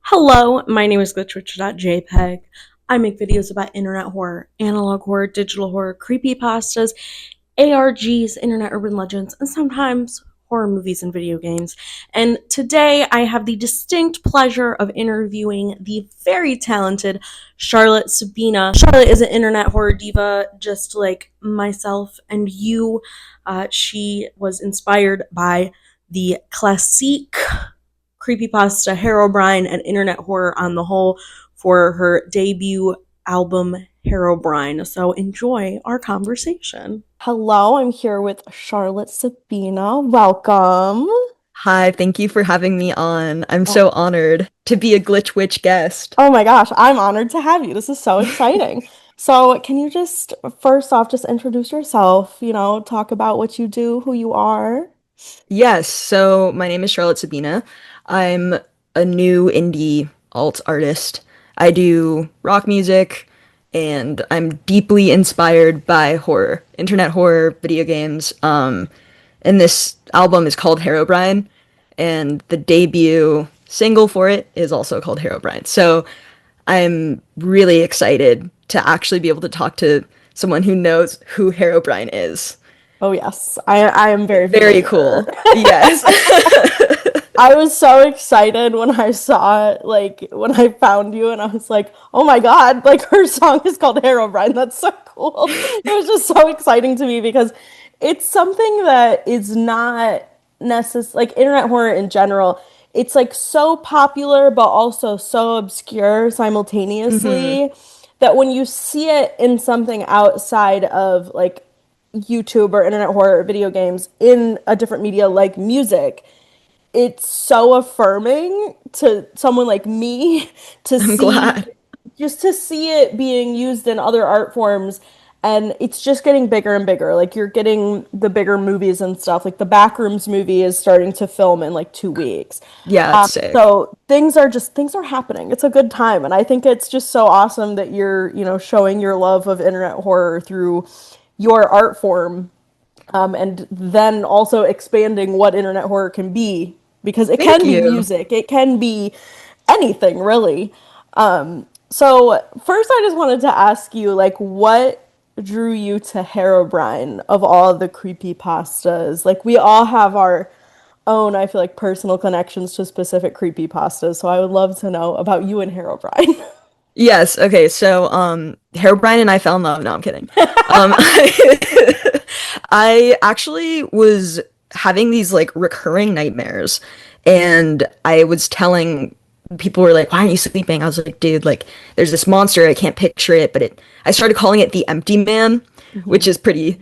Hello, my name is GlitchWitch.jpg. I make videos about internet horror, analog horror, digital horror, creepypastas, ARGs, internet urban legends, and sometimes horror movies and video games. And today I have the distinct pleasure of interviewing the very talented Charlotte Sabina. Charlotte is an internet horror diva just like myself and you. She was inspired by the classique creepypasta, Herobrine, and internet horror on the whole for her debut album, Herobrine. So enjoy our conversation. Hello, I'm here with Charlotte Sabina. Welcome. Hi, thank you for having me on. I'm Oh, so honored to be a GlitchWitch guest. oh my gosh, I'm honored to have you. This is so exciting. So, can you just first off just introduce yourself, talk about what you do, who you are? Yes, so my name is Charlotte Sabina. I'm a new indie alt artist. I do rock music, and I'm deeply inspired by horror, internet horror, video games. And this album is called Herobrine, and the debut single for it is also called Herobrine. So I'm really excited to actually be able to talk to someone who knows who Herobrine is. Oh yes, I am very Very familiar. cool. Yes. I was so excited when I saw it, like when I found you, and I was like, "Oh my God!" Like her song is called Herobrine. That's so cool. It was just so exciting to me because it's something that is not necessary. Like internet horror in general, it's like so popular but also so obscure hmm simultaneously that when you see it in something outside of like YouTube or internet horror or video games in a different media like music, it's so affirming to someone like me to I'm see glad. just to see it being used in other art forms, and it's just getting bigger and bigger. Like you're getting the bigger movies and stuff. Like the Backrooms movie is starting to film in like 2 weeks. Yeah, it's sick. So things are happening. It's a good time, and I think it's just so awesome that you're showing your love of internet horror through your art form, and then also expanding what internet horror can be because it Thank can be you. music, it can be anything really. So first, I just wanted to ask you, like, what drew you to Herobrine of all the creepy pastas? Like, we all have our own, I feel like, personal connections to specific creepy pastas. So I would love to know about you and Herobrine. Yes, okay, so Herobrine and I fell in love. No, I'm kidding. I actually was having these like recurring nightmares, and I was telling people were like, "Why aren't you sleeping?" I was like, "Dude, like there's this monster, I can't picture it, but it." I started calling it the Empty Man, which Mhm. is pretty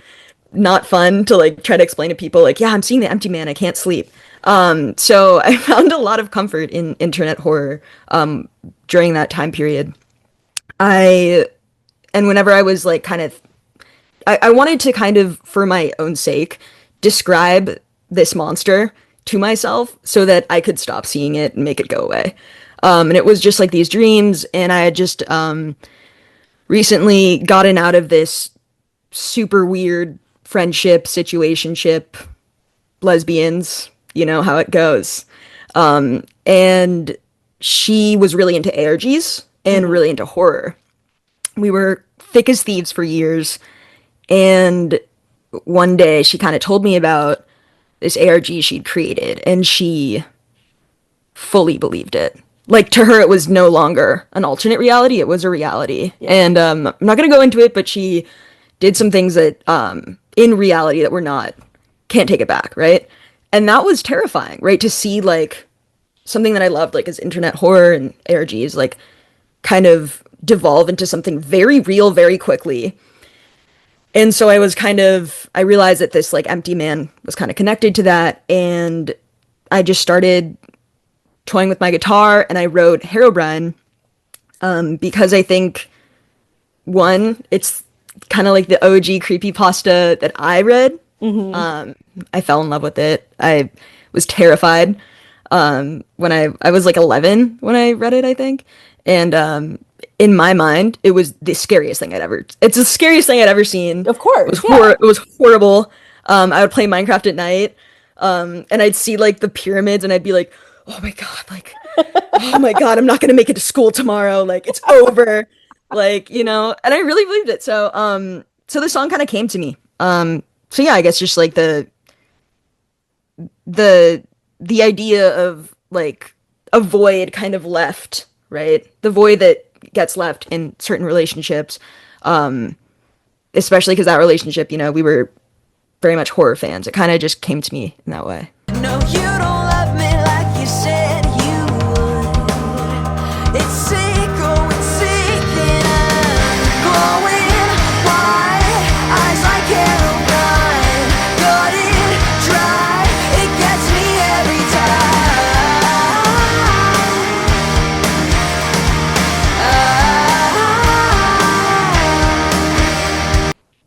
not fun to like try to explain to people like, "Yeah, I'm seeing the Empty Man, I can't sleep." So I found a lot of comfort in internet horror during that time period. I and whenever I was like kind of I wanted to kind of for my own sake describe this monster to myself so that I could stop seeing it and make it go away. And it was just like these dreams, and I had just recently gotten out of this super weird friendship, situationship, lesbians, you know how it goes. And she was really into ARGs and Mhm. really into horror. We were thick as thieves for years, and one day she kind of told me about this ARG she'd created, and she fully believed it. Like to her, it was no longer an alternate reality; it was a reality. Yeah. And I'm not gonna go into it, but she did some things that, in reality, that were not can't take it back, right? And that was terrifying, right? To see like something that I loved, like as internet horror and ARGs, like kind of devolve into something very real very quickly. And so I realized that this like empty man was kind of connected to that. And I just started toying with my guitar and I wrote Herobrine, because I think, one, it's kind of like the OG creepypasta that I read. Hmm. I fell in love with it. I was terrified when I was like 11 when I read it, I think. And in my mind, it was the scariest thing I'd ever. It's the scariest thing I'd ever seen. Of course, yeah. It was horrible. I would play Minecraft at night, and I'd see like the pyramids, and I'd be like, "Oh my God!" Like oh my God, I'm not gonna make it to school tomorrow. Like it's over. Like, and I really believed it. So the song kind of came to me. So yeah, I guess just like the the idea of like a void kind of left, right? The void that gets left in certain relationships. Um, Especially because that relationship, we were very much horror fans. It kind of just came to me in that way. No, you don't love me like you said you would. It's sick, oh, it's sick, and I'm glowing white. Eyes like Herobrine, got it dry. It gets me every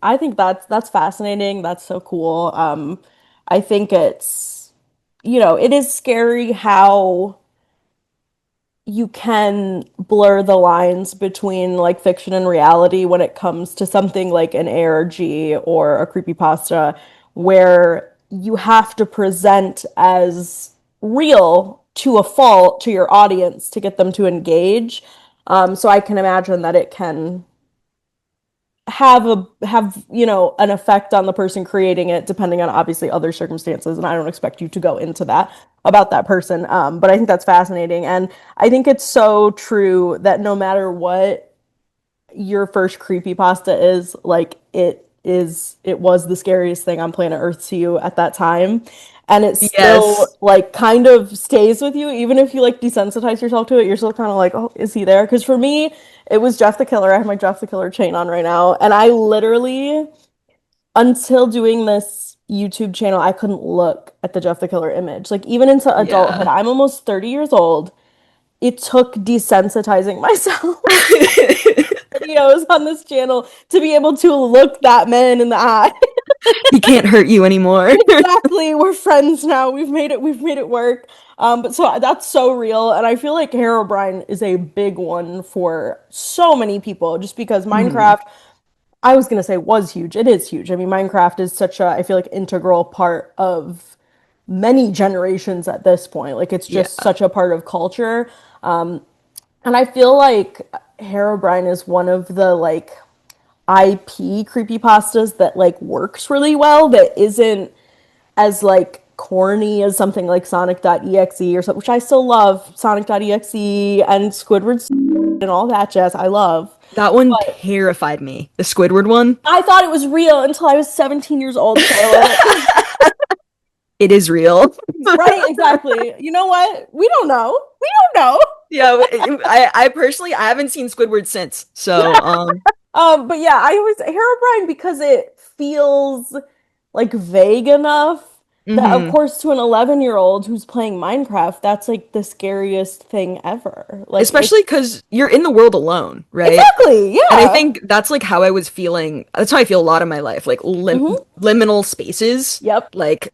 I think that's fascinating. That's so cool. I think it's, it is scary how you can blur the lines between like fiction and reality when it comes to something like an ARG or a creepypasta, where you have to present as real to a fault to your audience to get them to engage. So I can imagine that it can have an effect on the person creating it, depending on obviously other circumstances, and I don't expect you to go into that about that person, but I think that's fascinating, and I think it's so true that no matter what your first creepypasta is, like it was the scariest thing on planet Earth to you at that time. And it still Yes. like kind of stays with you, even if you like desensitize yourself to it, you're still kind of like, oh, is he there? Because for me, it was Jeff the Killer. I have my Jeff the Killer chain on right now. And I literally, until doing this YouTube channel, I couldn't look at the Jeff the Killer image. Like even into adulthood, Yeah. I'm almost 30 years old. It took desensitizing myself videos on this channel to be able to look that man in the eye. He can't hurt you anymore. Exactly. We're friends now. We've made it work. But so that's so real. And I feel like Herobrine is a big one for so many people just because Mhm. Minecraft, I was gonna say was huge. It is huge. I mean, Minecraft is such a, I feel like, integral part of many generations at this point. Like it's Yeah. just such a part of culture. And I feel like Herobrine is one of the like IP creepypastas that like works really well, that isn't as like corny as something like Sonic.exe or something, which I still love. Sonic.exe and Squidward and all that jazz I love. That one But terrified me. The Squidward one. I thought it was real until I was 17 years old, Charlotte. It is real. Right, exactly. You know what? We don't know. We don't know. Yeah, I personally I haven't seen Squidward since. So, But yeah, I always Herobrine because it feels like vague enough that, of mhm. course, to an 11-year-old who's playing Minecraft, that's like the scariest thing ever. Like Especially it's because you're in the world alone, right? exactly, And I yeah. think that's like how I was feeling. That's how I feel a lot of my life. Like Hmm. liminal spaces, Yep. like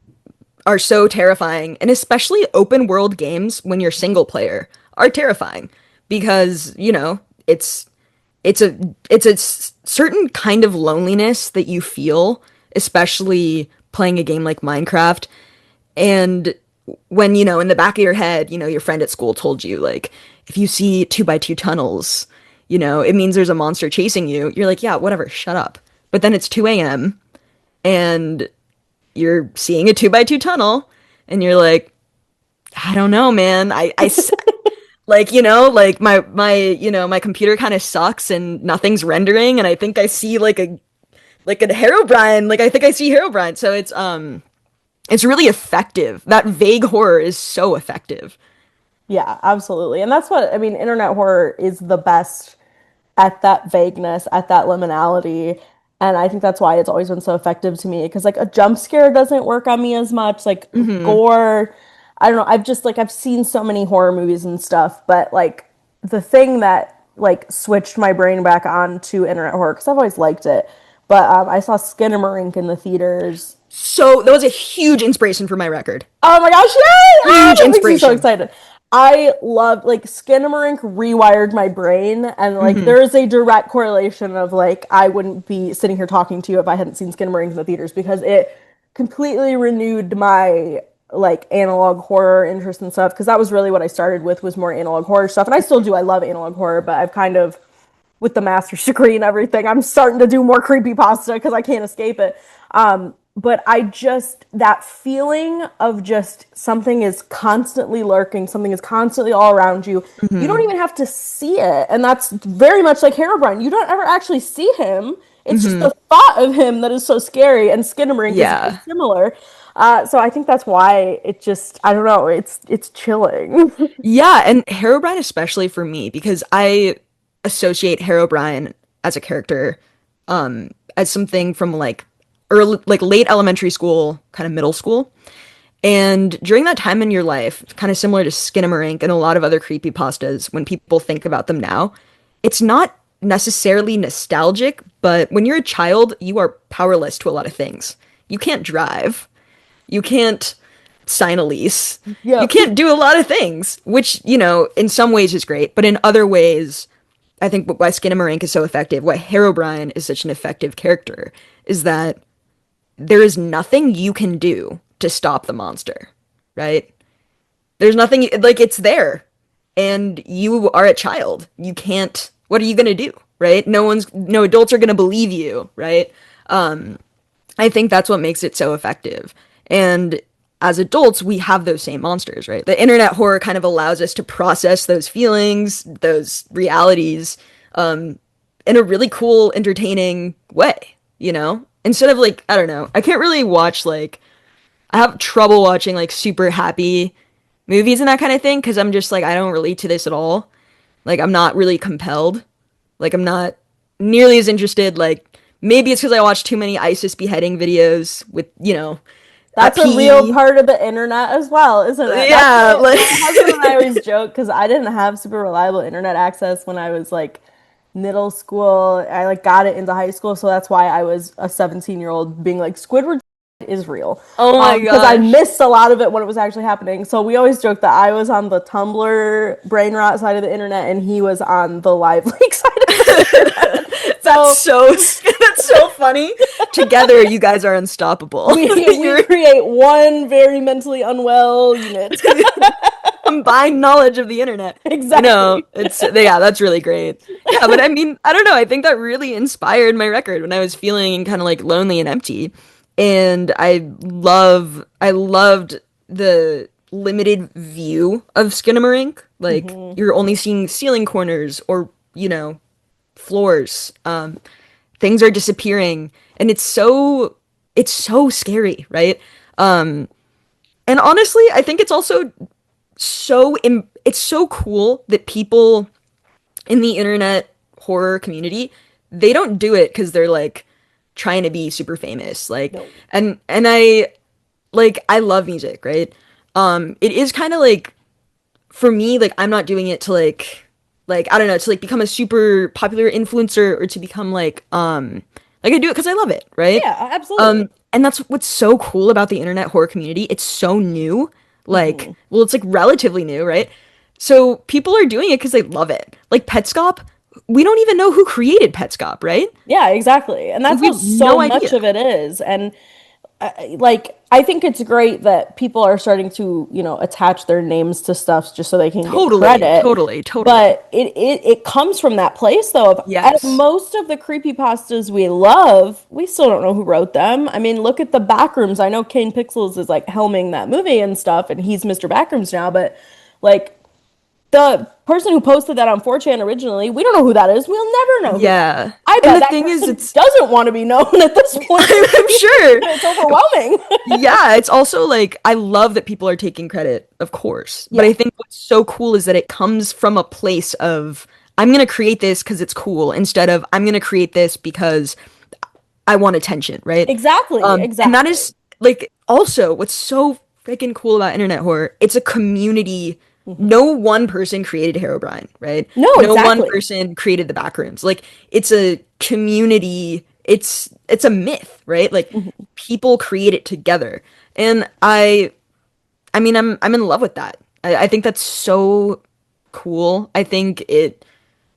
are so terrifying, and especially open world games when you're single player are terrifying because, it's a certain kind of loneliness that you feel, especially playing a game like Minecraft. And when, in the back of your head, your friend at school told you, like, if you see 2x2 tunnels, it means there's a monster chasing you. You're like, yeah, whatever, shut up. But then it's 2 a.m. and you're seeing a 2x2 tunnel and you're like, I don't know, man. Like, like my computer kind of sucks and nothing's rendering. And I think I see like a Herobrine. Like, I think I see Herobrine. So it's really effective. That vague horror is so effective. Yeah, absolutely. And that's what I mean, internet horror is the best at that vagueness, at that liminality. And I think that's why it's always been so effective to me. Because like a jump scare doesn't work on me as much. Like Hmm. gore, I don't know. I've just like I've seen so many horror movies and stuff, but like the thing that like switched my brain back on to internet horror, because I've always liked it. But I saw Skinamarink in the theaters. So that was a huge inspiration for my record. Oh my gosh, yay! Ah, Huge that makes me so inspiration. excited. I love like Skinamarink rewired my brain, and like Hmm. there is a direct correlation of like I wouldn't be sitting here talking to you if I hadn't seen Skinamarink in the theaters because it completely renewed my like analog horror interest and stuff, because that was really what I started with, was more analog horror stuff, and I still do. I love analog horror, but I've kind of, with the master's degree and everything, I'm starting to do more creepypasta because I can't escape it. But I just, that feeling of just something is constantly lurking, something is constantly all around you. You don't Hmm. even have to see it. And that's very much like Herobrine. You don't ever actually see him. It's just Hmm. the thought of him that is so scary, and Skinamarink is very Yeah. similar. So I think that's why it just, I don't know, it's chilling. Yeah, and Herobrine especially for me because I associate Herobrine as a character as something from like early like late elementary school, kind of middle school. And during that time in your life, kind of similar to Skinamarink and a lot of other creepypastas, when people think about them now, it's not necessarily nostalgic, but when you're a child, you are powerless to a lot of things. You can't drive. You can't sign a lease. You Yep. can't do a lot of things, which, in some ways is great, but in other ways, I think why Skinamarink is so effective, why Herobrine is such an effective character, is that there is nothing you can do to stop the monster, right? There's nothing, like, it's there, and you are a child. You can't, what are you gonna do, right? No adults are gonna believe you, right? I think that's what makes it so effective. And as adults, we have those same monsters, right? The internet horror kind of allows us to process those feelings, those realities, in a really cool, entertaining way, Instead of like, I don't know, I can't really watch like, I have trouble watching like super happy movies and that kind of thing because I'm just like, I don't relate to this at all. Like, I'm not really compelled. Like, I'm not nearly as interested. Like, maybe it's because I watch too many ISIS beheading videos with, That's a real PE. part of the internet as well, isn't it? That's Yeah, what like, my husband and I always joke, because I didn't have super reliable internet access when I was like middle school. I like got it into high school, so that's why I was a 17-year-old being like, Squidward is real. oh my Because I gosh. missed a lot of it when it was actually happening. So we always joke that I was on the Tumblr brain rot side of the internet, and he was on the live leak side of the internet. That's So so that's so funny. Together, you guys are unstoppable. we You're create one very mentally unwell unit. combined knowledge of the internet. Exactly. It's yeah, that's really great. Yeah, but I mean, I don't know. I think that really inspired my record when I was feeling kind of like lonely and empty. And I loved the limited view of Skinamarink. Like you're only seeing ceiling corners or, floors. Things are disappearing and it's so scary, right? And honestly, I think it's also it's so cool that people in the internet horror community, they don't do it because they're like trying to be super famous, like, No. and I love music, right? It is kind of like, for me, like, I'm not doing it to like I don't know, to like become a super popular influencer or to become like I do it because I love it, right? Yeah, absolutely. And that's what's so cool about the internet horror community. It's so new. Like, well, it's like relatively new, right? So people are doing it because they love it. Like Petscop, we don't even know who created Petscop, right? Yeah, exactly. And that's We how have so no much idea. of it is. And like, I think it's great that people are starting to, attach their names to stuff just so they can get Totally, credit. totally, totally. But it comes from that place, though. Yes. Most of the creepypastas we love, we still don't know who wrote them. I mean, look at the Backrooms. I know Kane Pixels is like helming that movie and stuff, and he's Mr. Backrooms now, but like, the person who posted that on 4chan originally, we don't know who that is. We'll never know who that is. Yeah. I And bet the that thing is, person it's, doesn't want to be known at this point. I'm sure. It's overwhelming. Yeah, it's also like I love that people are taking credit, of course. But Yeah, I think what's so cool is that it comes from a place of I'm gonna create this because it's cool instead of I'm gonna create this because I want attention, right? exactly, And that exactly. is like also what's so freaking cool about internet horror. It's a community. No one person created Herobrine, right? No, No one exactly. person created the Backrooms. Like it's a community. It's a myth, right? Like people create it together, and I mean I'm in love with that. I think that's so cool. I think it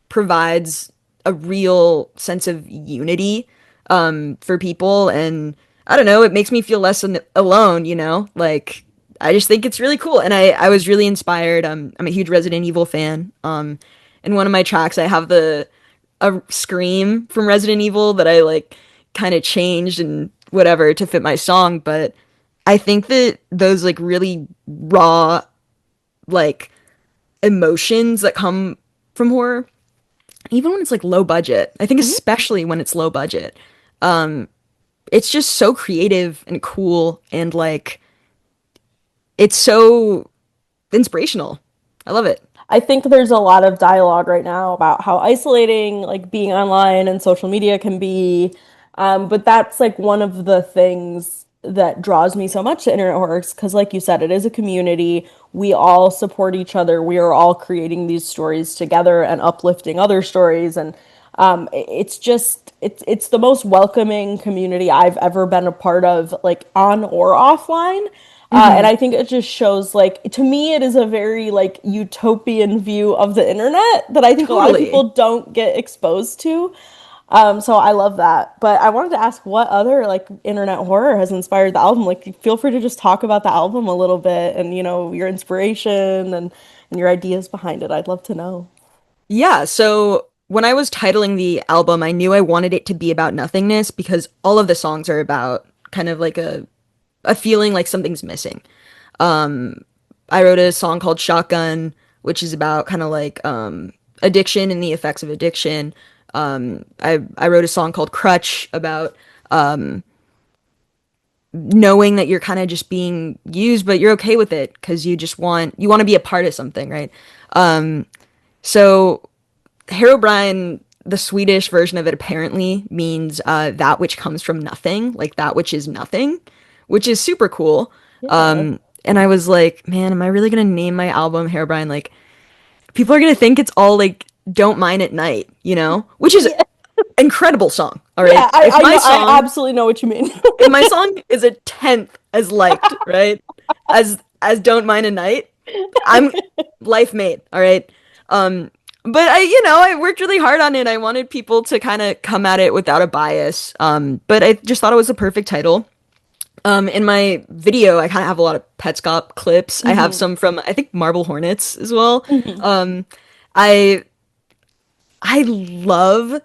provides a real sense of unity for people, and I don't know, it makes me feel less alone, like I just think it's really cool. And I was really inspired. I'm a huge Resident Evil fan. In one of my tracks, I have a scream from Resident Evil that I like kind of changed and whatever to fit my song. But I think that those like really raw, like emotions that come from horror, even when it's like low budget, I think Mhm. especially when it's low budget, it's just so creative and cool and like it's so inspirational. I love it. I think there's a lot of dialogue right now about how isolating like being online and social media can be. But that's like one of the things that draws me so much to internet horrors because, like you said, it is a community. We all support each other. We are all creating these stories together and uplifting other stories. And it's just it's the most welcoming community I've ever been a part of, like on or offline. And Hmm. I think it just shows, like, to me, it is a very, like, utopian view of the internet that I think a lot of people Totally. don't get exposed to. So I love that. But I wanted to ask what other, like, internet horror has inspired the album. Like, feel free to just talk about the album a little bit and, your inspiration and your ideas behind it. I'd love to know. Yeah, so when I was titling the album, I knew I wanted it to be about nothingness because all of the songs are about kind of like a feeling like something's missing. Um, I wrote a song called Shotgun, which is about kind of like addiction and the effects of addiction. I wrote a song called Crutch about knowing that you're kind of just being used, but you're okay with it because you want to be a part of something, right? So Herobrine, the Swedish version of it apparently means that which comes from nothing, like that which is nothing, which is super cool. Yeah. And I was like, man, am I really gonna name my album Herobrine? Like, people are gonna think it's all like "Don't Mine at Night," which is Yeah. incredible song. All Yeah, right, if I my know, I song absolutely know what you mean. if my song is a tenth as liked, right, as "Don't Mine at Night," I'm life mate. All right. Um, but I worked really hard on it. I wanted people to kind of come at it without a bias. But I just thought it was the perfect title. In my video, I kind of have a lot of Petscop clips. I have Hmm. some from I think Marble Hornets as well. Hmm. I I love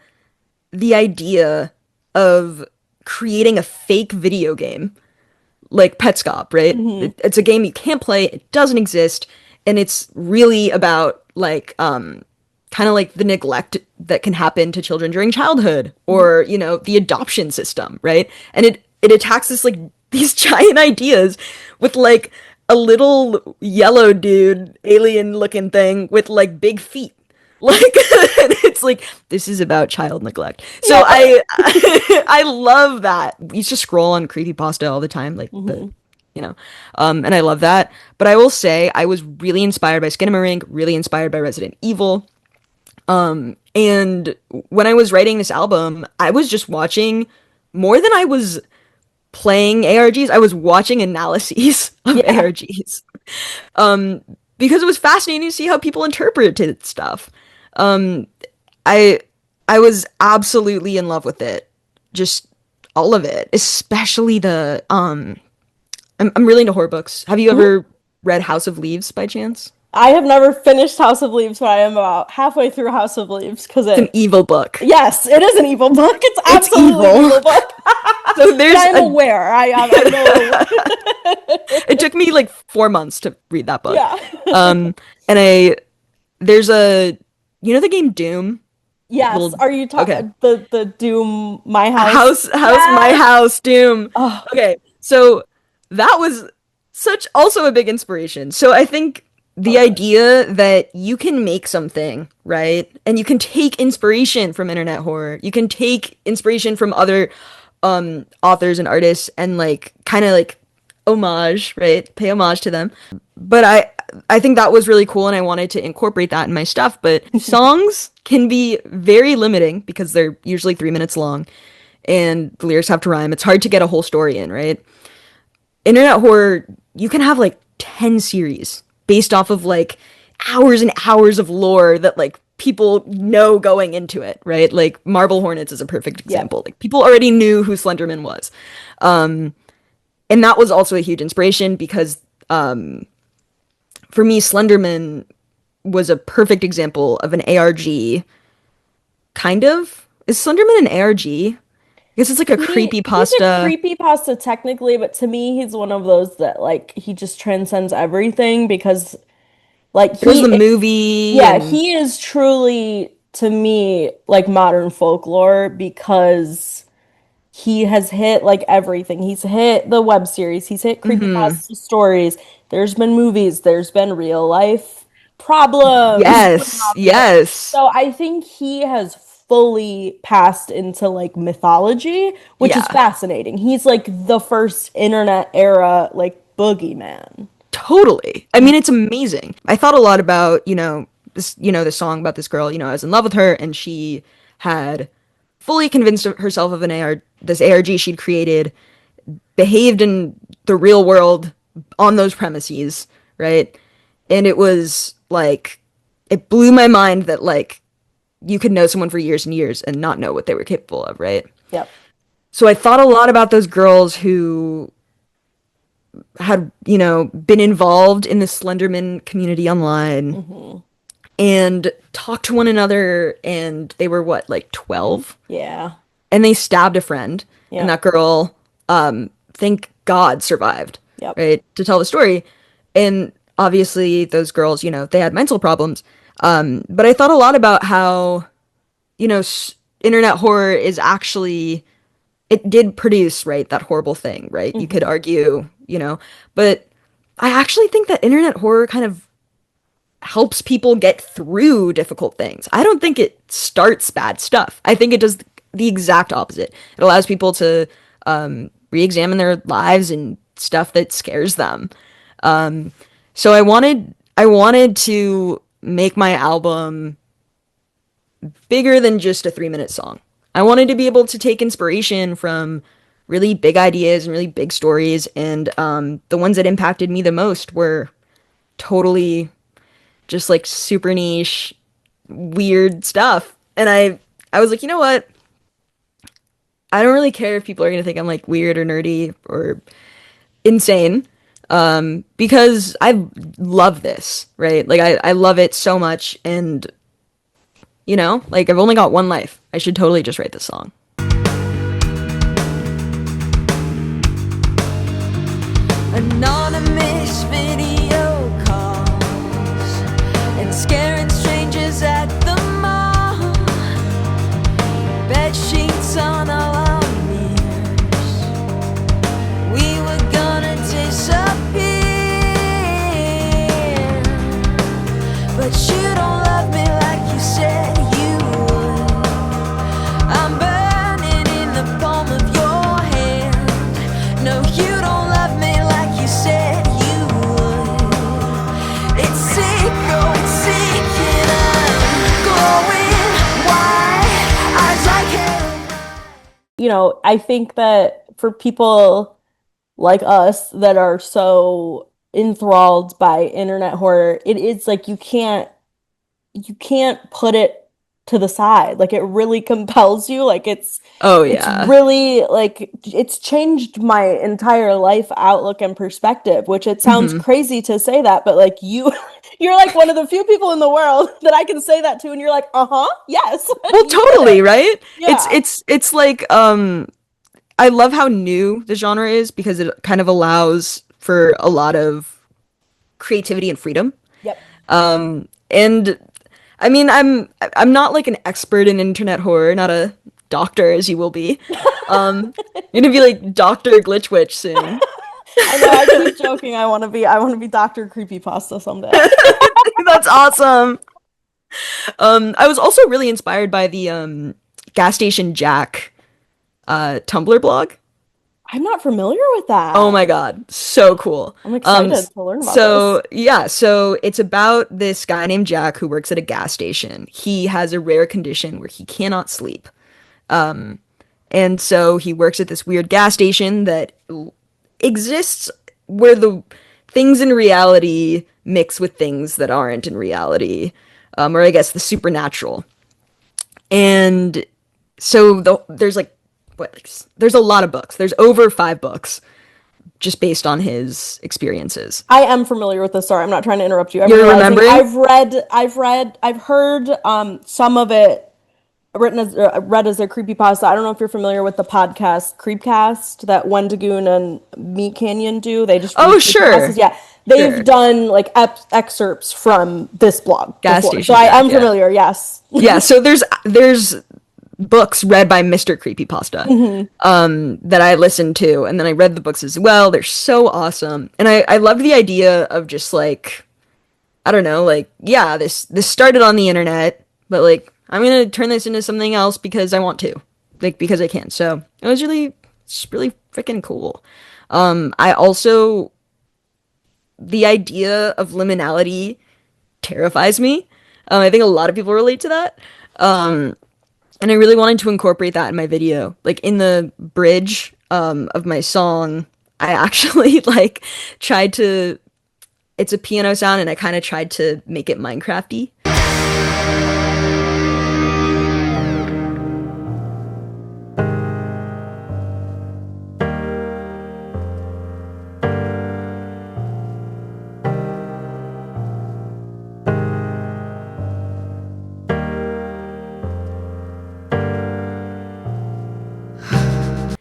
the idea of creating a fake video game like Petscop, right? Hmm. It's a game you can't play, it doesn't exist, and it's really about like kind of like the neglect that can happen to children during childhood or, the adoption system, right? And it attacks this like these giant ideas with like a little yellow dude, alien looking thing with like big feet. Like it's like this is about child neglect. So Yeah. I love that. We used to scroll on creepypasta all the time, like the Hmm. and I love that. But I will say I was really inspired by Skinamarink, really inspired by Resident Evil. And when I was writing this album, I was just watching more than I was playing ARGs. I was watching analyses of Yeah. ARGs. Um, because it was fascinating to see how people interpreted stuff. Um, I I was absolutely in love with it. Just all of it, especially the I'm really into horror books. Have you Mhm. ever read House of Leaves by chance? I have never finished House of Leaves, but I am about halfway through House of Leaves because It's an it, evil book. yes, it is an evil book. It's It's absolutely an evil. evil book. So And there's I am a aware. I know. it took me like 4 months to read that book. Yeah. And I there's a the game Doom? Yes. Little Are you okay. talking the Doom My House? House my Yeah. house Doom. Oh. Okay. So that was such also a big inspiration. So I think the Okay. idea that you can make something, right? And you can take inspiration from internet horror. You can take inspiration from other authors and artists and like kind of like homage, right? Pay homage to them. But I think that was really cool and I wanted to incorporate that in my stuff, but songs can be very limiting because they're usually 3 minutes long and the lyrics have to rhyme. It's hard to get a whole story in, right? Internet horror, you can have like 10 series based off of like hours and hours of lore that like people know going into it, right? Like Marble Hornets is a perfect Yeah. example. Like people already knew who Slenderman was. And that was also a huge inspiration because for me, Slenderman was a perfect example of an ARG, kind of. Is Slenderman an ARG? I guess it's like a He's a creepypasta. creepy pasta technically, but to me, he's one of those that like he just transcends everything because like There was he, the movie, yeah, and he is truly to me like modern folklore because he has hit like everything. He's hit the web series, he's hit creepypasta stories. There's been movies, there's been real life problems with yes, Mafia. yes, So I think he has fully passed into like mythology, which is yeah, fascinating. He's like the first internet era like boogeyman. totally. I mean, it's amazing. I thought a lot about, the song about this girl, I was in love with her, and she had fully convinced herself of this ARG she'd created, behaved in the real world on those premises, right? And it was like, it blew my mind that like you could know someone for years and years and not know what they were capable of, right? Yep. So I thought a lot about those girls who had, been involved in the Slenderman community online Hmm. and talked to one another, and they were what, like 12? Yeah. And they stabbed a friend, and Yep. that girl, thank God, survived, Yep. right, to tell the story. And obviously, those girls, they had mental problems. But I thought a lot about how, internet horror is actually, it did produce, right, that horrible thing, right? You could Hmm. argue, but I actually think that internet horror kind of helps people get through difficult things. I don't think it starts bad stuff. I think it does the exact opposite. It allows people to re-examine their lives and stuff that scares them. So I wanted to make my album bigger than just a 3-minute song. I wanted to be able to take inspiration from really big ideas and really big stories, and the ones that impacted me the most were totally just like super niche, weird stuff. And I was like, you know what? I don't really care if people are gonna think I'm like weird or nerdy or insane. Because I love this, right? Like I love it so much, and like I've only got one life. I should totally just write this song. Anonymous video calls and scaring strangers at the mall. Bed sheets on all our mirrors. We were gonna disappear, but you don't love me like you said you would. I'm burning in the palm of your hand. No, you don't love me like you said you would. It's sick, oh, it's sick, and I'm glowing white eyes like Herobrine. I think that for people like us that are so enthralled by internet horror, it is like you can't put it to the side. Like it really compels you. Like Oh it's yeah. really like it's changed my entire life outlook and perspective, which it sounds Hmm. crazy to say that, but like you're like one of the few people in the world that I can say that to and you're like, "Uh-huh. Yes. Well, You did it." totally, right? It's Yeah. it's it's like I love how new the genre is because it kind of allows for a lot of creativity and freedom. Yep. And I mean, I'm not like an expert in internet horror, not a doctor as you will be. I'm gonna be like Dr. GlitchWitch soon. I know I keep joking I want to be Dr. Creepypasta someday. That's awesome. I was also really inspired by the gas station Jack Tumblr blog. I'm not familiar with Oh that. my God, so cool. I'm excited to learn about this. So yeah, so it's about this guy named Jack who works at a gas station. He has a rare condition where he cannot sleep. And so he works at this weird gas station that exists where the things in reality mix with things that aren't in reality, or I guess the supernatural. And so there's like what like, there's a lot of books. There's over 5 books just based on his experiences. I am familiar with this. Sorry, I'm not trying to interrupt you. I'm You're realizing remembering? I've heard some of it read as a creepypasta. I don't know if you're familiar with the podcast Creepcast that Wendigoon and Meat Canyon do. They just read Oh, creepypastas. sure. Yeah, they've Sure. done like excerpts from this blog Gas before, so Station I Jack, am yeah. familiar. Yes. Yeah, so there's books read by Mr. Creepypasta that I listened to, and then I read the books as well. They're so awesome. And I love the idea of just like, I don't know, like, yeah, this started on the internet, but like I'm gonna turn this into something else because I want to. Like because I can. So it's really freaking cool. I also the idea of liminality terrifies me. I think a lot of people relate to that. And I really wanted to incorporate that in my video. Like in the bridge of my song, I actually like tried to it's a piano sound and I kind of tried to make it Minecrafty.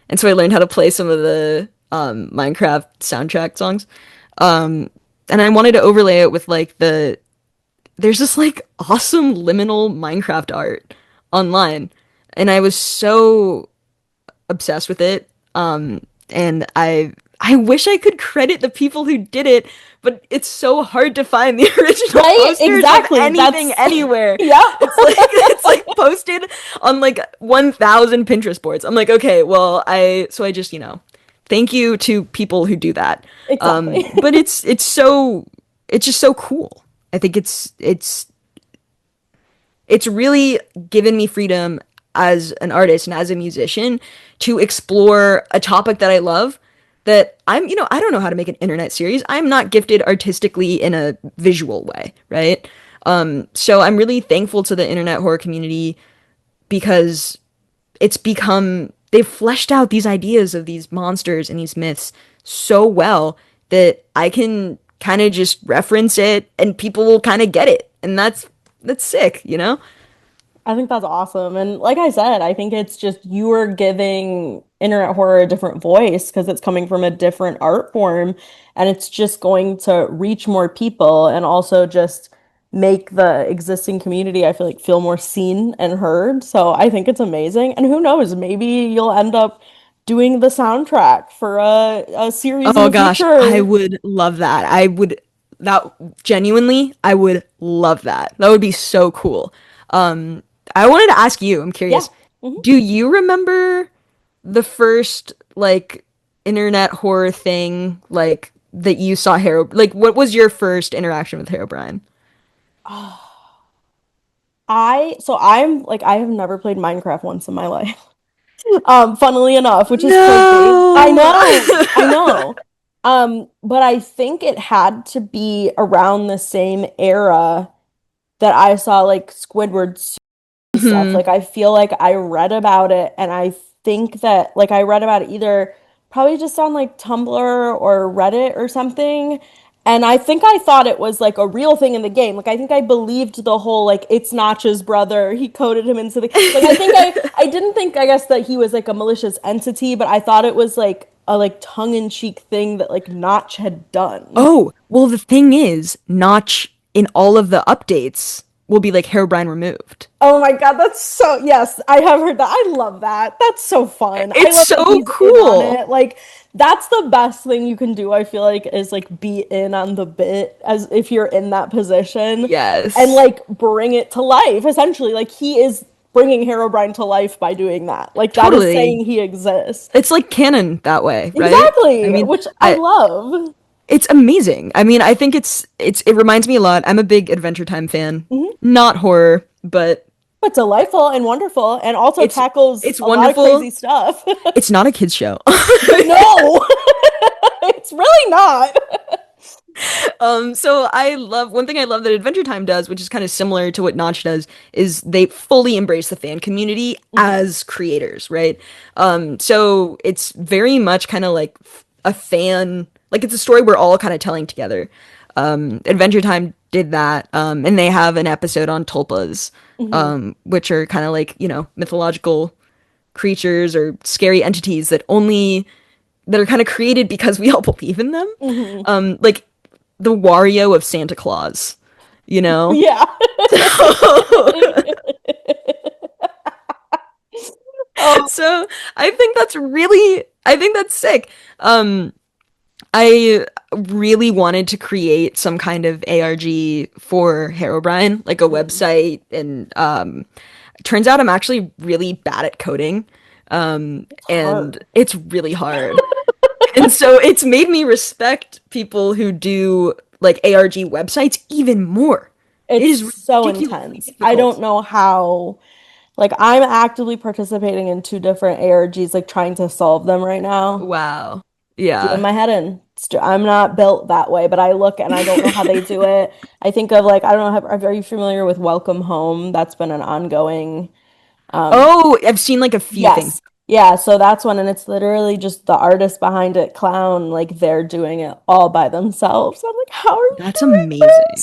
And so I learned how to play some of the Minecraft soundtrack songs. And I wanted to overlay it with like there's this like awesome liminal Minecraft art online. And I was so obsessed with it. And I wish I could credit the people who did it, but it's so hard to find the original Right? posters Exactly. of anything anywhere. Yeah. It's like posted on like 1,000 Pinterest boards. I'm like, okay, well, I just, thank you to people who do that. Exactly. But it's just so cool. I think it's really given me freedom as an artist and as a musician to explore a topic that I love that I don't know how to make an internet series. I'm not gifted artistically in a visual way, right? So I'm really thankful to the internet horror community because they've fleshed out these ideas of these monsters and these myths so well that I can kind of just reference it and people will kind of get it. And that's sick, you know? I think that's awesome. And like I said, I think it's just you are giving internet horror a different voice because it's coming from a different art form and it's just going to reach more people and also just make the existing community, I feel like, feel more seen and heard. So I think it's amazing. And who knows, maybe you'll end up doing the soundtrack for a series in Oh the gosh, I future. would love that. That genuinely, I would love that. That would be so cool. I wanted to ask you, I'm Yeah. curious, Mhm. do you remember the first like internet horror thing like that you saw like what was your first interaction with Herobrine? I'm like I have never played Minecraft once in my life. Funnily enough, which is crazy. I No. know, I know. But I think it had to be around the same era that I saw like Squidward stuff. Hmm. Like I feel like I read about it and I think that like I read about it either probably just on like Tumblr or Reddit or something. And I think I thought it was like a real thing in the game. Like I think I believed the whole like it's Notch's brother. He coded him into the like I didn't think I guess that he was like a malicious entity, but I thought it was like a like tongue-in-cheek thing that like Notch had done. Oh, well, the thing is, Notch in all of the updates will be like Herobrine removed. Oh my God, that's so, yes, I have heard that. I love that. That's so fun. I It's love that so he's in on cool. it. Like, that's the best thing you can do, I feel like, is like be in on the bit as if you're in that position and Yes. like bring it to life, essentially. Like, he is bringing Herobrine to life by doing that. Like, that is Totally. saying he exists. It's like canon that way, right? I Exactly, mean, which I I love. it's amazing. I mean, I think it reminds me a lot. I'm a big Adventure Time fan. Mhm. Not horror, but But delightful and wonderful, and also it's tackles it's a lot of wonderful. crazy stuff. It's not a kids show. No, it's really not. So I love one thing I love that Adventure Time does, which is kind of similar to what Notch does, is they fully embrace the fan community Mhm. as creators, right? So it's very much kind of like a fan, like it's a story we're all kind of telling together. Adventure Time did that, and they have an episode on tulpas, Hmm. which are kind of like, mythological creatures or scary entities that are kind of created because we all believe in them. Hmm. Like the Wario of Santa Claus, you know? Yeah. Oh, So I think that's sick. I really wanted to create some kind of ARG for Herobrine, like a mhm. website, and turns out I'm actually really bad at coding, It's and hard. it's really hard. And so it's made me respect people who do like ARG websites even more. It It's is so ridiculously intense. I don't difficult. know how, like, I'm actively participating in two different ARGs, like, trying to solve them right now. Wow. Doing Yeah. my head in. I'm not built that way, but I look and I don't know how they do it. I think of, like, I don't know, are you familiar with Welcome Home? That's been an ongoing. Um, Oh, I've seen like a few things. yes. Yeah, so that's one, and it's literally just the artist behind it, Clown, like they're doing it all by themselves. I'm like, how are you That's doing this?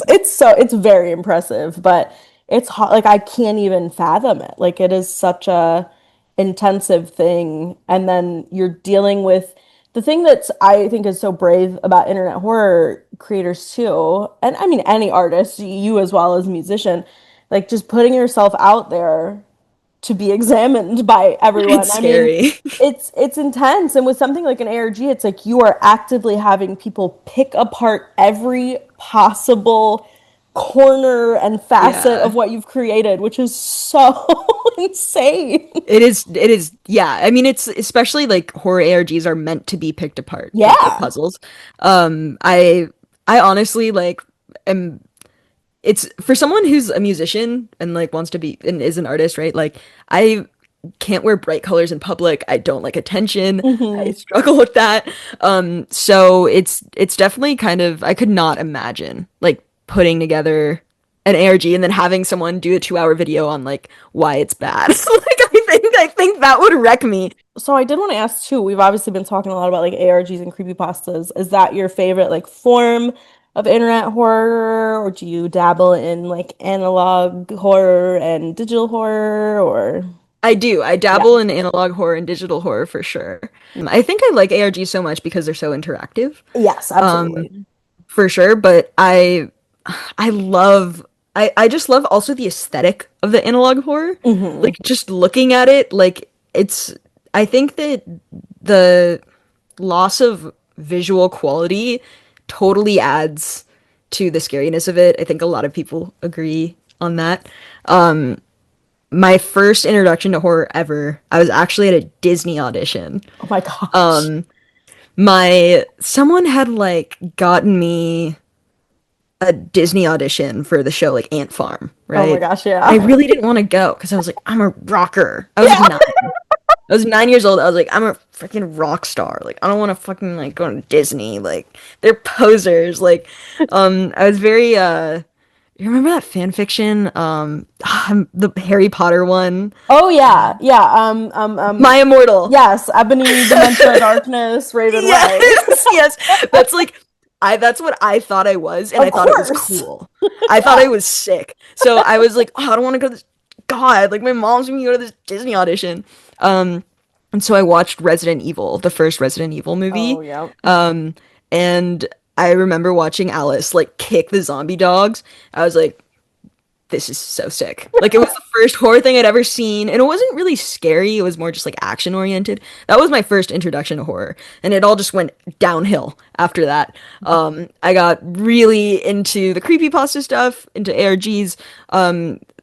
amazing. It's very impressive, but it's hot. Like I can't even fathom it. Like it is such a intensive thing, and then you're dealing with the thing that's I think is so brave about internet horror creators too, and I mean any artist, you as well as musician, like just putting yourself out there to be examined by everyone. It's I mean, scary. it's intense. And with something like an ARG, it's like you are actively having people pick apart every possible corner and facet of Yeah. what you've created, which is so insane. Yeah. I mean, it's especially like horror ARGs are meant to be picked apart, like Yeah. puzzles. I honestly like am it's for someone who's a musician and like wants to be and is an artist, right? Like I can't wear bright colors in public. I don't like attention. I Hmm. struggle with that. So it's definitely kind of I could not imagine like putting together an ARG and then having someone do a 2 hour video on like why it's bad. Like I think that would wreck me. So I did want to ask too, we've obviously been talking a lot about like ARGs and creepypastas. Is that your favorite like form of internet horror, or do you dabble in like analog horror and digital horror or I do. I yeah. dabble in analog horror and digital horror for sure. I think I like ARG so much because they're so interactive. Yes, Um, absolutely. for sure, but I love I just love also the aesthetic of the analog horror. Hmm. Like just looking at it, like it's I think that the loss of visual quality totally adds to the scariness of it. I think a lot of people agree on that. My first introduction to horror ever, I was actually at a Disney audition. Oh my gosh. Um, my someone had like gotten me a Disney audition for the show like Ant Farm, Oh my right? gosh, And I yeah. really didn't want to go because I was like, I'm a rocker. I was like Yeah. 9. I was 9 years old. I was like, I'm a freaking rock star. Like, I don't want to fucking like go to Disney. Like, they're posers. Like, I was very you remember that fan fiction? The Harry Potter one, Oh yeah. Yeah. My Immortal. Yes, Ebony, Dementia, Darkness, Raven Way. Yes, yes. That's like that's what I thought I was, and I Of thought it was course. cool. I thought I was sick. So I was like, oh, I don't want to go to this God, like my mom's making me go to this Disney audition. Um, and so I watched Resident Evil, the first Resident Evil Oh movie. yeah. Um, and I remember watching Alice like kick the zombie dogs. I was like, this is so sick. Like it was the first horror thing I'd ever seen, and it wasn't really scary. It was more just like action oriented. That was my first introduction to horror, and it all just went downhill after that. I got really into the creepypasta stuff, into ARGs.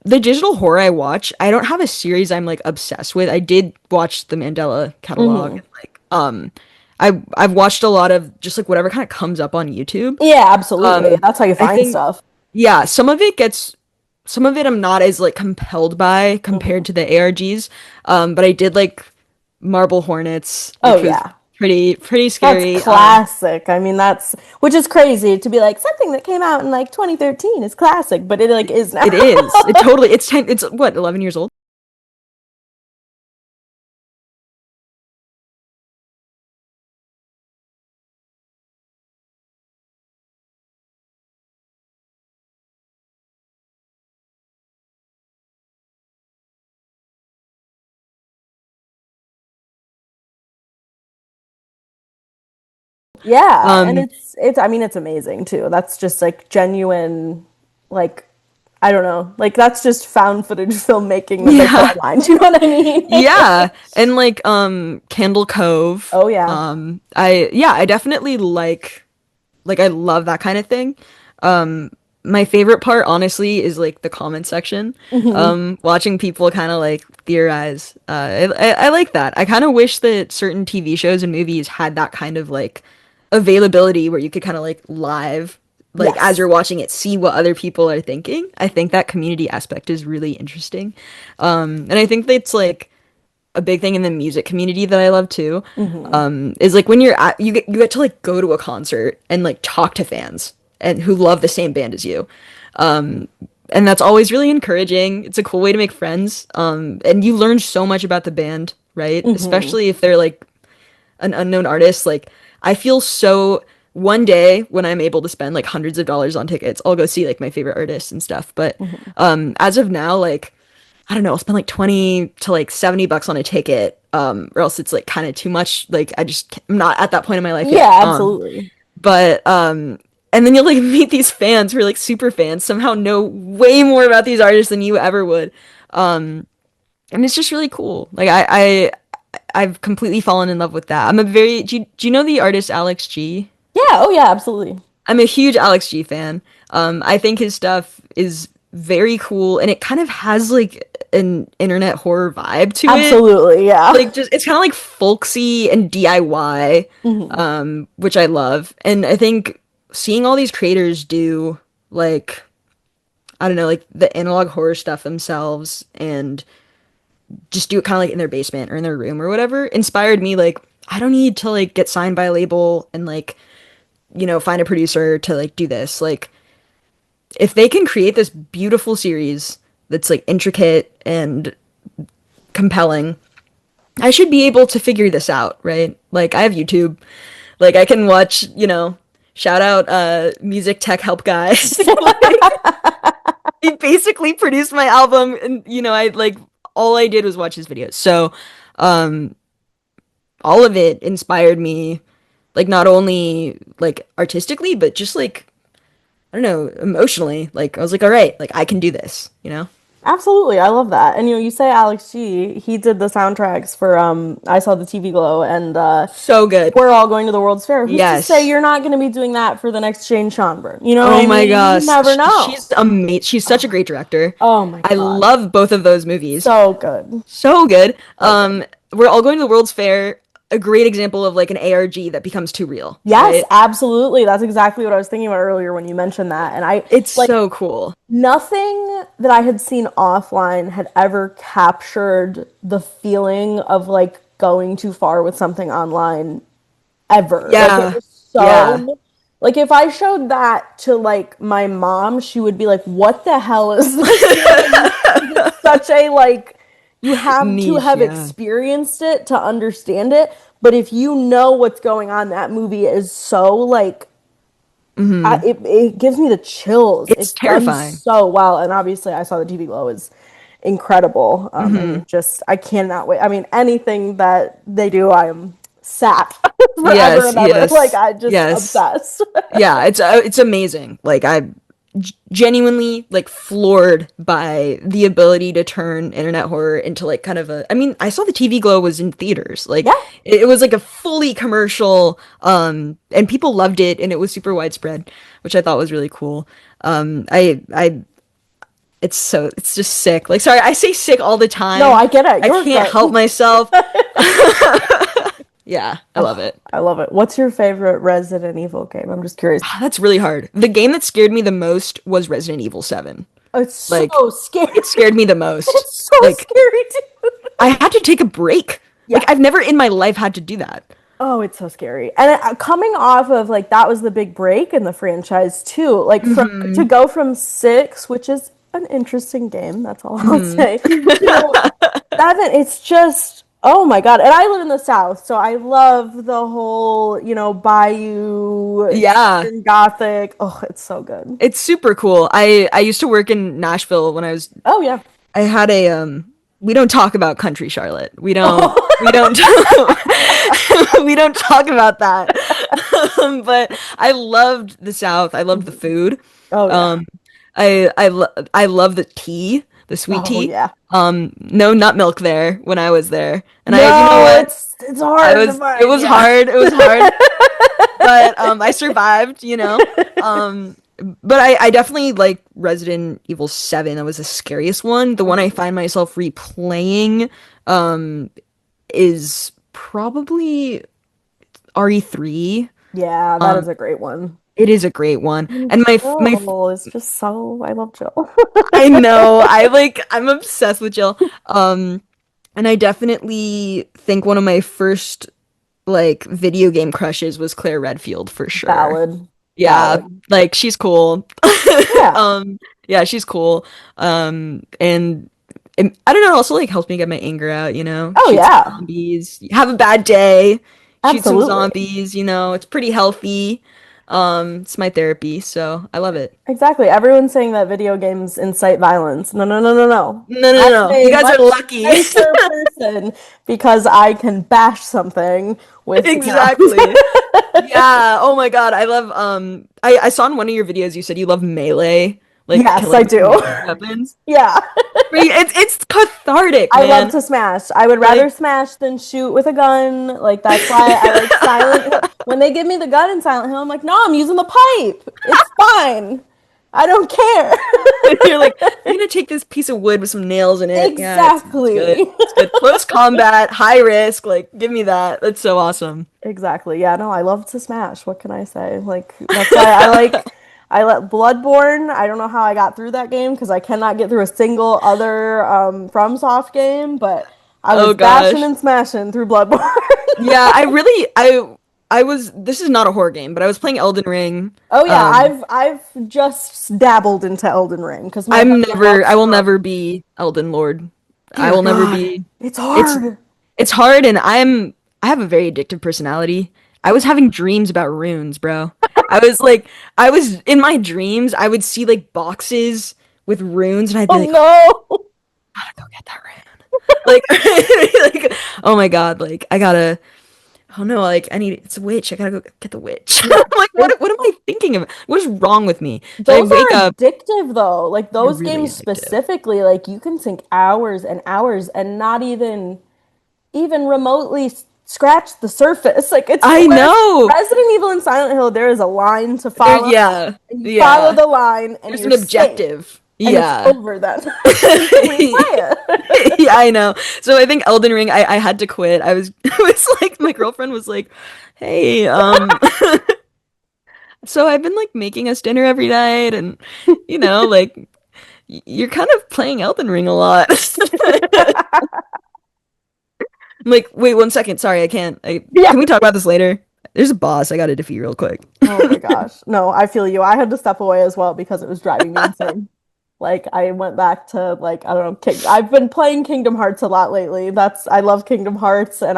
The digital horror I watch, I don't have a series I'm like obsessed with. I did watch the Mandela catalog, Hmm. and like I've watched a lot of just like whatever kind of comes up on YouTube. Yeah, absolutely. That's how you I find think stuff. yeah, some of it I'm not as like compelled by compared Mhm. to the ARGs. But I did like Marble Hornets, Oh which was yeah. pretty That's scary. classic. I mean, that's which is crazy to be like something that came out in like 2013 is classic, but it like is now. It is. It totally it's what, 11 years old? Yeah, and Um, it's I mean it's amazing too. That's just like genuine, like I don't know, like that's just found footage filmmaking that they put yeah. online. Do you know what I mean? Yeah, and like Candle Cove. Oh yeah. I definitely like I love that kind of thing. Um my favorite part honestly is like the comment section. Hmm. Watching people kind of like theorize. I like that. I kind of wish that certain TV shows and movies had that kind of like availability where you could kind of like live like as Yes. you're watching it see what other people are thinking. I think that community aspect is really interesting. And I think that's like a big thing in the music community that I love too, Hmm. is like when you get to like go to a concert and like talk to fans and who love the same band as you. Um, and that's always really encouraging. It's a cool way to make friends. And you learn so much about the band, right? Hmm. Especially if they're like an unknown artist. Like I feel so one day when I'm able to spend like hundreds of dollars on tickets, I'll go see like my favorite artists and stuff. But Hmm. as of now, like I don't know, I'll spend like 20 to like $70 on a ticket, or else it's like kind of too much. Like I'm not at that point in my life yet. Yeah, absolutely. But and then you'll like meet these fans who are like super fans, somehow know way more about these artists than you ever would. And it's just really cool. Like I've completely fallen in love with that. I'm a very do you know the artist Alex G? Yeah, oh yeah, absolutely. I'm a huge Alex G fan. I think his stuff is very cool and it kind of has like an internet horror vibe to it. Absolutely, yeah. Like just it's kind of like folksy and DIY, Hmm. which I love. And I think seeing all these creators do like I don't know, like the analog horror stuff themselves and just do it kind of like in their basement or in their room or whatever inspired me like I don't need to like get signed by a label and like find a producer to like do this. Like if they can create this beautiful series that's like intricate and compelling, I should be able to figure this out, right? Like I have YouTube. Like I can watch, shout out music tech help guy. Like, he basically produced my album and I like all I did was watch his videos. So, um all of it inspired me like not only like artistically but just like I don't know, emotionally. Like I was like, all right, like I can do this, you know? Absolutely, I love that. And you say Alex G, he did the soundtracks for I Saw the TV Glow and So good. We're All Going to the World's Fair. Who's to say Yes. you're not going to be doing that for the next Jane Schonberg? You know what Oh I my mean? You gosh. never know. She's amazing. She's such a great director. Oh my I God. love both of those movies. So good. So good. So good. We're all going to the World's Fair. A great example of like an ARG that becomes too real, Yes, right? absolutely. That's exactly what I was thinking about earlier when you mentioned that. And I It's like so cool. nothing that I had seen offline had ever captured the feeling of like going too far with something online ever. Like it Yeah. was Yeah. so like if I showed that to like my mom, she would be like, "What the hell is this?" You know what I mean? Because it's such a like you have to Niche, have yeah. experienced it to understand it. But if you know what's going on, that movie is so like it gives me the chills. It's It's done terrifying. so well, and obviously, I Saw the TV Glow is incredible. And just I cannot wait. I mean, anything that they do, I am sat forever Yes, and ever. Like yes, I just yes. obsessed. Yeah, it's amazing. Like I genuinely like floored by the ability to turn internet horror into like kind of a I mean, I saw the TV Glow was in theaters. Like Yeah, it was like a fully commercial and people loved it and it was super widespread, which I thought was really cool. I it's just sick. Like sorry, I say sick all the no, time. I get it. I You're can't help good. myself. Yeah, I love it. I love it. What's your favorite Resident Evil game? I'm just curious. That's really hard. The game that scared me the most was Resident Evil 7. It's Like, so scary. it scared me the most. It's so Like, scary, dude. I had to take a break. Like, Yeah. I've never in my life had to do that. Oh, it's so scary. And coming off of like that was the big break in the franchise too. Like from to Hmm. go from 6, which is an interesting game, that's all I'll Hmm. say, to 7, it's just oh my God. And I live in the South, so I love the whole, Bayou, Yeah, Southern Gothic. Oh, it's so good. it's super cool. I used to work in Nashville when Oh yeah. I had a we don't talk about country Charlotte. We don't we don't talk about that. But I loved the South. I loved the food. Oh yeah. Um, I love the tea, the sweet Oh tea. yeah. No nut milk there when I was there, and you know No, what? it's I hard to was, it find. was Yeah. hard. It was hard, but I survived, you know. But I definitely like Resident Evil 7. That was the scariest one. The one I find myself replaying is probably RE3. Yeah, that Um is a great one. it is a great one. And And Jill is just so I love Jill. I know. I'm obsessed with Jill. And I definitely think one of my first like video game crushes was Claire Redfield for sure. Valid. Yeah, Valid. like she's cool. Yeah. Yeah, she's cool. And I don't know, it also like helps me get my anger out, you know? Oh Shoot some yeah. zombies. Have a bad day, shoot some Absolutely. zombies, you know, it's pretty healthy. It's my therapy, so I love it. Exactly. Everyone's saying that video games incite violence. No, no, no, no, no. No, no, I'm no. You a guys are much lucky. nicer person because I can bash something with no. Exactly. Yeah. Oh my God. I love I saw in one of your videos you said you love melee, like Yes, I killing with do. melee weapons. Yeah. It's cathartic, I love man. to smash. I would rather Like smash than shoot with a gun. Like that's why I like Silent Hill. When they give me the gun in Silent Hill, I'm like, no, I'm using the pipe. It's fine. I don't care. you're like, I'm gonna take this piece of wood with some nails in it. Yeah, it's good. Exactly. It's good. Close combat, high risk. Like, give me that. That's so awesome. Exactly. Yeah, no, I love to smash. What can I say? Like that's why I let Bloodborne. I don't know how I got through that game because I cannot get through a single other FromSoft game, but I Oh was bashing gosh. and smashing through Bloodborne. Yeah, I was, this is not a horror game, but I was playing Elden Ring. Oh yeah, Um I've just dabbled into Elden Ring because my I'm husband never, loves I will From. never be Elden Lord. I Dear will never God, be. it's It's hard. it's hard, and I have a very addictive personality. I was having dreams about runes, bro. I was in my dreams, I would see like boxes with runes, and I'd be Oh like, no. gotta go get that rune. Like, like, oh my God, like I gotta. Oh no, like I need it's a witch. I gotta go get the witch. I'm like, It, what am I thinking of? What is wrong with me? So I those wake are up, addictive though. Like they're those really games addictive. specifically, like you can sink hours and hours and not even remotely scratch the surface. Like it's I where know. Resident Evil and Silent Hill, there is a line to There, follow, yeah, and you follow yeah. the line, and There's you're an safe, objective. and it's Yeah. over then. You can replay it. Yeah, I know. So I think Elden Ring, I had to quit. I was, it was like my girlfriend was like, "Hey, so I've been like making us dinner every night, and you know, like you're kind of playing Elden Ring a lot." I'm like, wait 1 second. Sorry, I can't. Yeah. Can we talk about this later? There's a boss I gotta defeat real quick. Oh my gosh. No, I feel you. I had to step away as well because it was driving me insane. Like I went back to like I don't know, I've been playing Kingdom Hearts a lot lately. I love Kingdom Hearts and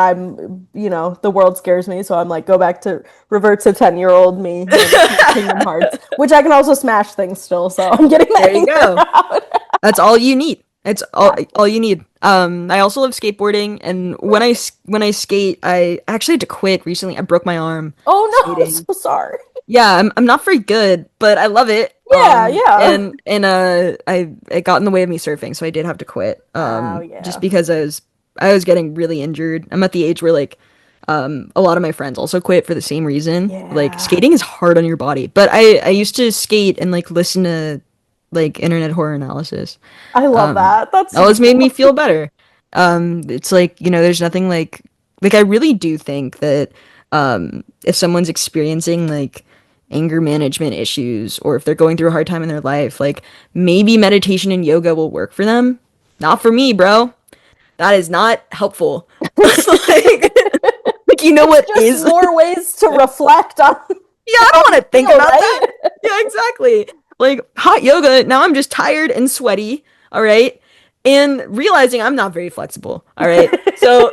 the world scares me, so I'm like go back to revert to 10-year-old me and play Kingdom Hearts, which I can also smash things still, so I'm getting my There you anger go. out. That's all you need. It's Yeah. all you need. I also love skateboarding, and when I skate, I actually had to quit recently. I broke my arm Oh no, I'm skating. so sorry. Yeah, I'm not very good, but I love it. Yeah, yeah. I it got in the way of me surfing, so I did have to quit. Oh Just yeah. because I was getting really injured. I'm at the age where like a lot of my friends also quit for the same reason. Like Yeah. skating is hard on your body. But I used to skate and like listen to like internet horror analysis. I love Um, that. That's that so always made me cool. feel better. It's like, you know, there's nothing like I really do think that if someone's experiencing like anger management issues or if they're going through a hard time in their life, like maybe meditation and yoga will work for them. Not for me, bro. That is not helpful. Like, like you know It's what just is? more ways to reflect on Yeah, I don't want to think feel, about that. right? Yeah, exactly. Like hot yoga, now I'm just tired and sweaty, all right? And realizing I'm not very flexible, all right? So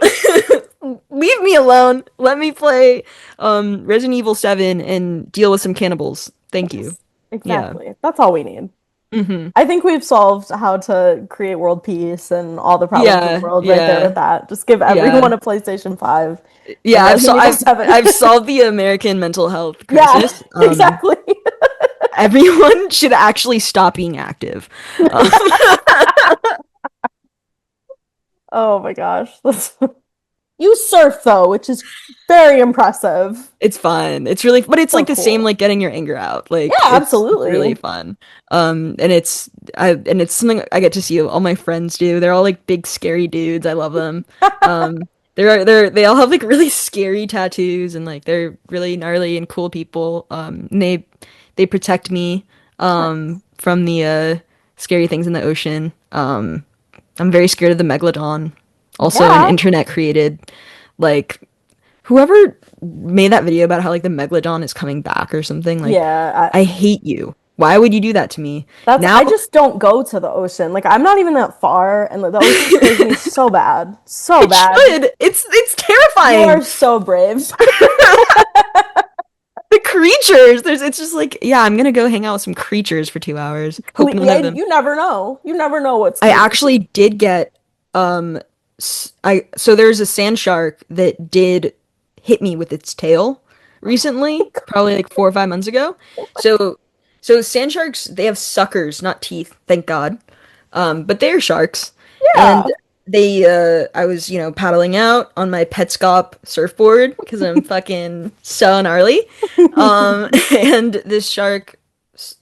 leave me alone. Let me play Resident Evil 7 and deal with some cannibals. Thank you. Yes, Yeah. exactly. That's all we need. Hmm. I think we've solved how to create world peace and all the problems in the Yeah, world right there with yeah, that. Just give yeah. everyone a PlayStation 5 Yeah, and let Windows 7. I've solved the American mental health Yeah, crisis. exactly. Everyone should actually stop being active. Um, Oh my gosh. You surf though, which is very impressive. it's fun. It's really, but it's So like the same cool. like getting your anger out. Yeah, Like it's really absolutely. fun. And it's something I get to see all my friends do. They're all like big scary dudes. I love them. They all have like really scary tattoos and like they're really gnarly and cool people. And they protect me from the scary things in the ocean. I'm very scared of the megalodon. Also, an Yeah. internet created like whoever made that video about how like the megalodon is coming back or something. Like, Yeah, I hate you. Why would you do that to me? Now I just don't go to the ocean. Like I'm not even that far and the ocean scares me so bad. So it bad. should. It's You are terrifying. so brave. The creatures. It's just like, yeah, I'm gonna go hang out with some creatures for 2 hours. Hope none Yeah, of them. you never know. You never know what's I coming. actually did get um I so there's a sand shark that did hit me with its tail recently, probably like 4 or 5 months ago. So sand sharks, they have suckers, not teeth, thank God. But they're sharks. And Yeah. I was, paddling out on my Petscop surfboard because I'm fucking so gnarly. And this shark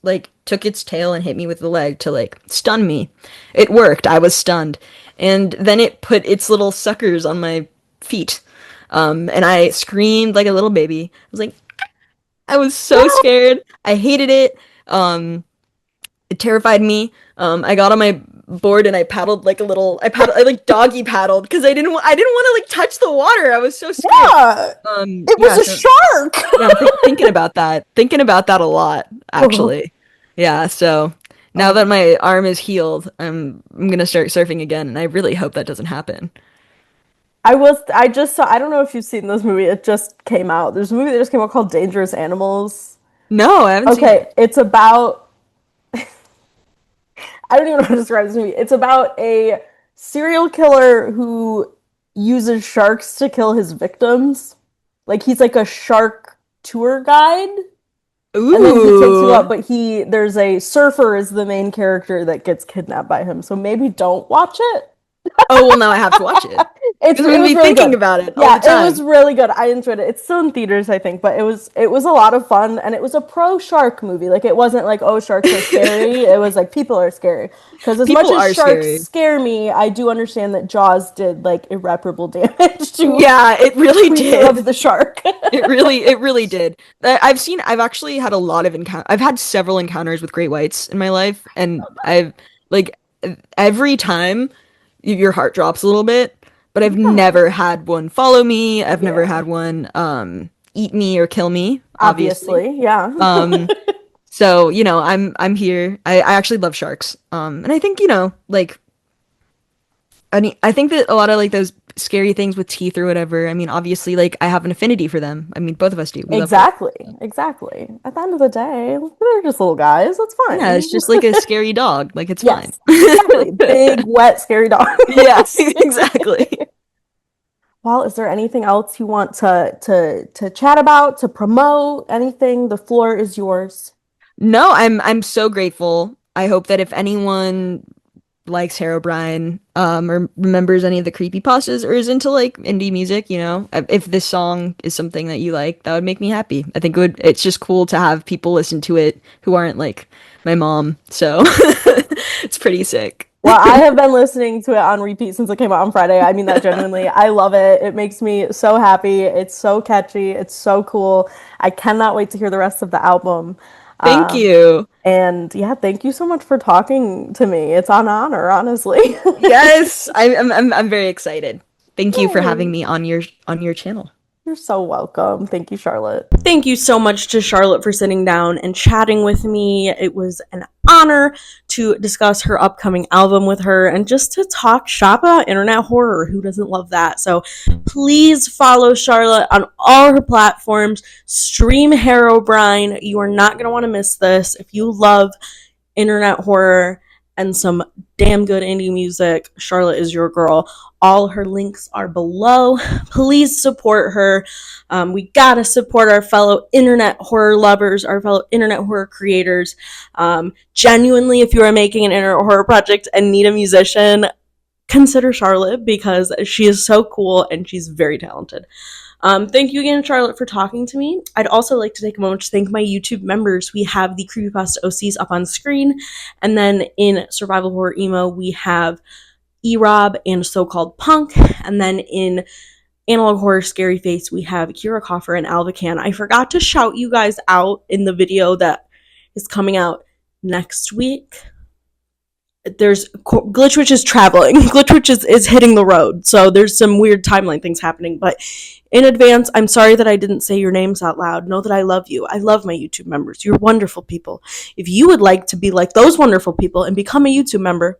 like took its tail and hit me with the leg to like stun me. It worked. I was stunned. And then it put its little suckers on my feet. And I screamed like a little baby. I was like, I was so scared. I hated it. It terrified me. I got on my board and I paddled like a little. I like doggy paddled because I didn't want to like touch the water. I was so scared. Yeah. It was Yeah. a So shark. yeah, I'm thinking about that a lot, actually. Yeah, so now that Um, my arm is healed, I'm gonna start surfing again, and I really hope that doesn't happen. I just saw, I don't know if you've seen this movie. It just came out. There's a movie that just came out called Dangerous Animals. No, I haven't seen it. Okay, it's about, I don't even know how to describe this movie. It's about a serial killer who uses sharks to kill his victims. Like he's like a shark tour guide. And then he takes you Ooh. up, but there's a surfer is the main character that gets kidnapped by him. So maybe don't watch it. Oh, well, now I have to watch it. It's Because it I'm gonna was be really thinking good. about it all Yeah, the it was time. really good. I enjoyed it. It's still in theaters, I think, but it was a lot of fun and it was a pro shark movie. Like it wasn't like, oh, sharks are scary. It was like people are scary. Because as much People as are sharks scary. scare me, I do understand that Jaws did like irreparable damage to Yeah, it the really creature of did. the shark. It really did. I've actually had a lot of I've had several encounters with great whites in my life, and I've like every time your heart drops a little bit, but I've Yeah. never had one follow me. I've never Yeah. had one eat me or kill me, obviously. Obviously, yeah. Um, so I'm here. I actually love sharks. And I think like I think that a lot of like those scary things with teeth or whatever. I mean, obviously, like I have an affinity for them. I mean, both of us do. We love sharks. Exactly. Exactly. At the end of the day, they're just little guys. That's Yeah, fine. it's just like a scary dog. Like it's fine. Yes, exactly. Big, wet, scary dog. Yeah, exactly. Well, is there anything else you want to chat about, to promote, anything? The floor is yours. No, I'm so grateful. I hope that if anyone likes Herobrine, or remembers any of the creepypastas or is into like indie music, if this song is something that you like, that would make me happy. I think it's just cool to have people listen to it who aren't like my mom. So it's pretty sick. Well, I have been listening to it on repeat since it came out on Friday. I mean that genuinely. I love it. It makes me so happy. It's so catchy. It's so cool. I cannot wait to hear the rest of the album. Thank Um, you. and yeah, thank you so much for talking to me. It's an honor, honestly. Yes, I'm very excited. Thank you for having Yay. me on your channel. You're so welcome. Thank you, Charlotte. Thank you so much to Charlotte for sitting down and chatting with me. It was an honor to discuss her upcoming album with her and just to talk shop about internet horror. Who doesn't love that? So please follow Charlotte on all her platforms. Stream Herobrine. You are not going to want to miss this. If you love internet horror, and some damn good indie music, Charlotte is your girl. All her links are below. Please support her. We gotta support our fellow internet horror lovers, our fellow internet horror creators. Genuinely, if you are making an internet horror project and need a musician, consider Charlotte because she is so cool and she's very talented. Thank you again, Charlotte, for talking to me. I'd also like to take a moment to thank my YouTube members. We have the Creepypasta OCs up on screen, and then in Survival Horror Emo, we have E-Rob and So-Called Punk, and then in Analog Horror Scary Face, we have Kira Coffer and Alvacan. I forgot to shout you guys out in the video that is coming out next week. There's GlitchWitch is traveling. GlitchWitch is hitting the road, so there's some weird timeline things happening. But in advance, I'm sorry that I didn't say your names out loud. Know that I love you. I love my YouTube members. You're wonderful people. If you would like to be like those wonderful people and become a YouTube member,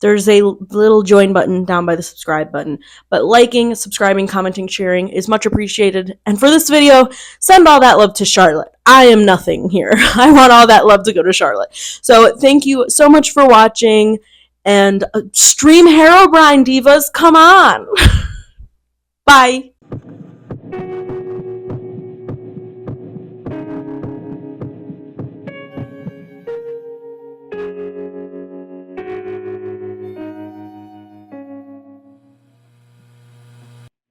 there's a little join button down by the subscribe button. But liking, subscribing, commenting, sharing is much appreciated. And for this video, send all that love to Charlotte. I am nothing here. I want all that love to go to Charlotte. So thank you so much for watching. And stream Herobrine, divas. Come on. Bye.